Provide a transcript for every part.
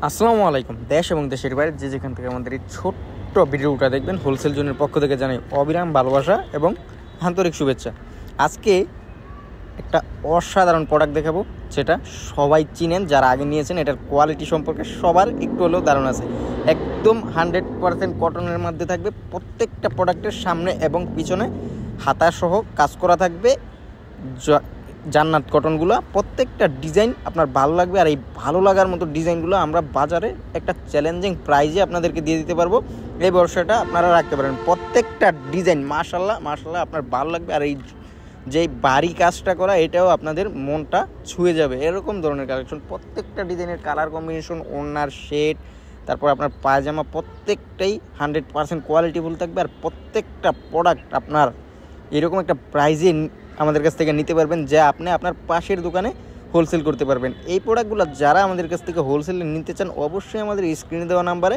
আসসালামু আলাইকুম। দেশ এবং দেশের বাইরে যে যেখান থেকে আমাদের এই ছোট্ট ভিডিওটা দেখবেন, হোলসেল জোনের পক্ষ থেকে জানাই অবিরাম ভালোবাসা এবং আন্তরিক শুভেচ্ছা। আজকে একটা অসাধারণ প্রোডাক্ট দেখাবো, যেটা সবাই চিনেন, যারা আগে নিয়েছেন। এটার কোয়ালিটি সম্পর্কে সবার একটু হলেও ধারণা আছে। একদম 100% কটনের মধ্যে থাকবে। প্রত্যেকটা প্রোডাক্টের সামনে এবং পিছনে হাতাসহ কাজ করা থাকবে। জান্নাত কটনগুলো প্রত্যেকটা ডিজাইন আপনার ভালো লাগবে। আর এই ভালো লাগার মতো ডিজাইনগুলো আমরা বাজারে একটা চ্যালেঞ্জিং প্রাইজে আপনাদেরকে দিয়ে দিতে পারবো। এই ব্যবসাটা আপনারা রাখতে পারেন। প্রত্যেকটা ডিজাইন মাশাল্লাহ আপনার ভালো লাগবে। আর এই যে বাড়ি কাজটা করা, এটাও আপনাদের মনটা ছুঁয়ে যাবে। এরকম ধরনের কালেকশন, প্রত্যেকটা ডিজাইনের কালার কম্বিনেশন, ওড়নার শেড, তারপর আপনার পায়জামা, প্রত্যেকটাই 100% কোয়ালিটিফুল থাকবে। আর প্রত্যেকটা প্রোডাক্ট আপনার এরকম একটা প্রাইজে আমাদের কাছ থেকে নিতে পারবেন, যা আপনি আপনার পাশের দোকানে হোলসেল করতে পারবেন। এই প্রোডাক্টগুলো যারা আমাদের কাছ থেকে হোলসেলে নিতে চান, অবশ্যই আমাদের স্ক্রিনে দেওয়া নাম্বারে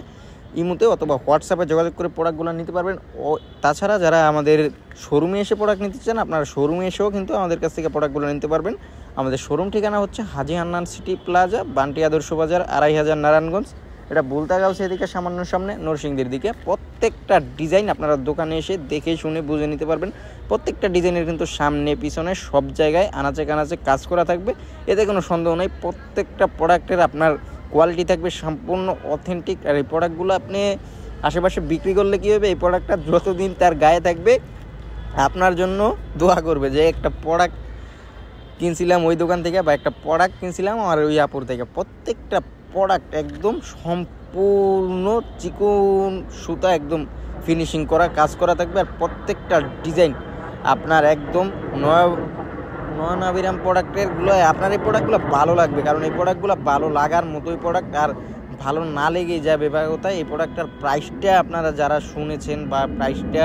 ইমোতে অথবা হোয়াটসঅ্যাপে যোগাযোগ করে প্রোডাক্টগুলো নিতে পারবেন। ও তাছাড়া যারা আমাদের শোরুমে এসে প্রোডাক্ট নিতে চান, আপনারা শোরুমে এসেও কিন্তু আমাদের কাছ থেকে প্রোডাক্টগুলো নিতে পারবেন। আমাদের শোরুম ঠিকানা হচ্ছে হাজি হান্নান সিটি প্লাজা, বান্টি আদর্শ বাজার, 2500 নারায়ণগঞ্জ। এটা বুলতাগাঁও সেদিকে সামান্য সামনে, নরসিংদীর দিকে। প্রত্যেকটা ডিজাইন আপনারা দোকানে এসে দেখে শুনে বুঝে নিতে পারবেন। প্রত্যেকটা ডিজাইনের কিন্তু সামনে পিছনে সব জায়গায় আনাচে কানাচে কাজ করা থাকবে, এতে কোনো সন্দেহ নেই। প্রত্যেকটা প্রোডাক্টের আপনার কোয়ালিটি থাকবে সম্পূর্ণ অথেন্টিক। আর এই প্রোডাক্টগুলো আপনি আশেপাশে বিক্রি করলে কী হবে, এই প্রোডাক্টটা যতদিন তার গায়ে থাকবে আপনার জন্য দোয়া করবে, যে একটা প্রোডাক্ট কিনছিলাম ওই দোকান থেকে, বা একটা প্রোডাক্ট কিনছিলাম আর ওই আপুর থেকে। প্রত্যেকটা প্রোডাক্ট একদম সম্পূর্ণ চিকন সুতা, একদম ফিনিশিং করা কাজ করা থাকবে। আর প্রত্যেকটা ডিজাইন আপনার একদম নয়নাভিরাম প্রোডাক্টেরগুলো। আপনার এই প্রোডাক্টগুলো ভালো লাগবে, কারণ এই প্রোডাক্টগুলো ভালো লাগার মতোই প্রোডাক্ট। আর ভালো না লেগেই যাবে কোথায়। এই প্রোডাক্টটার প্রাইসটা আপনারা যারা শুনেছেন বা প্রাইসটা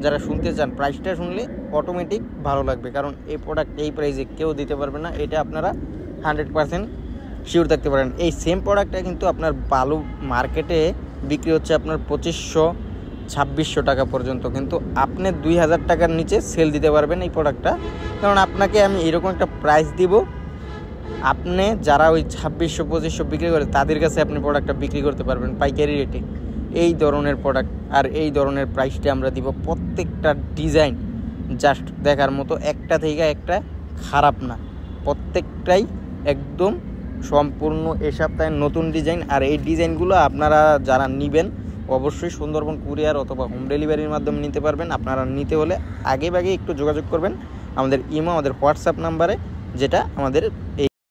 যারা শুনতে চান, প্রাইসটা শুনলে অটোমেটিক ভালো লাগবে, কারণ এই প্রোডাক্ট এই প্রাইসে কেউ দিতে পারবে না। এটা আপনারা 100% শিওর থাকতে পারেন। এই সেম প্রোডাক্টটা কিন্তু আপনার ভালো মার্কেটে বিক্রি হচ্ছে আপনার 2500-2600 টাকা পর্যন্ত, কিন্তু আপনি 2000 টাকার নিচে সেল দিতে পারবেন এই প্রোডাক্টটা। কারণ আপনাকে আমি এরকম একটা প্রাইস দিব, আপনি যারা ওই 2600-2500 বিক্রি করে তাদের কাছে আপনি প্রোডাক্টটা বিক্রি করতে পারবেন পাইকারি রেটে। এই ধরনের প্রোডাক্ট আর এই ধরনের প্রাইসটা আমরা দিব। প্রত্যেকটা ডিজাইন জাস্ট দেখার মতো, একটা থেকে একটা খারাপ না, প্রত্যেকটাই একদম সম্পূর্ণ এ সপ্তাহের নতুন ডিজাইন। আর এই ডিজাইনগুলো আপনারা যারা নেবেন, অবশ্যই সুন্দরবন কুরিয়ার অথবা হোম ডেলিভারির মাধ্যমে নিতে পারবেন। আপনারা নিতে হলে আগে একটু যোগাযোগ করবেন আমাদের ইমো, আমাদের হোয়াটসঅ্যাপ নাম্বারে, যেটা আমাদের এই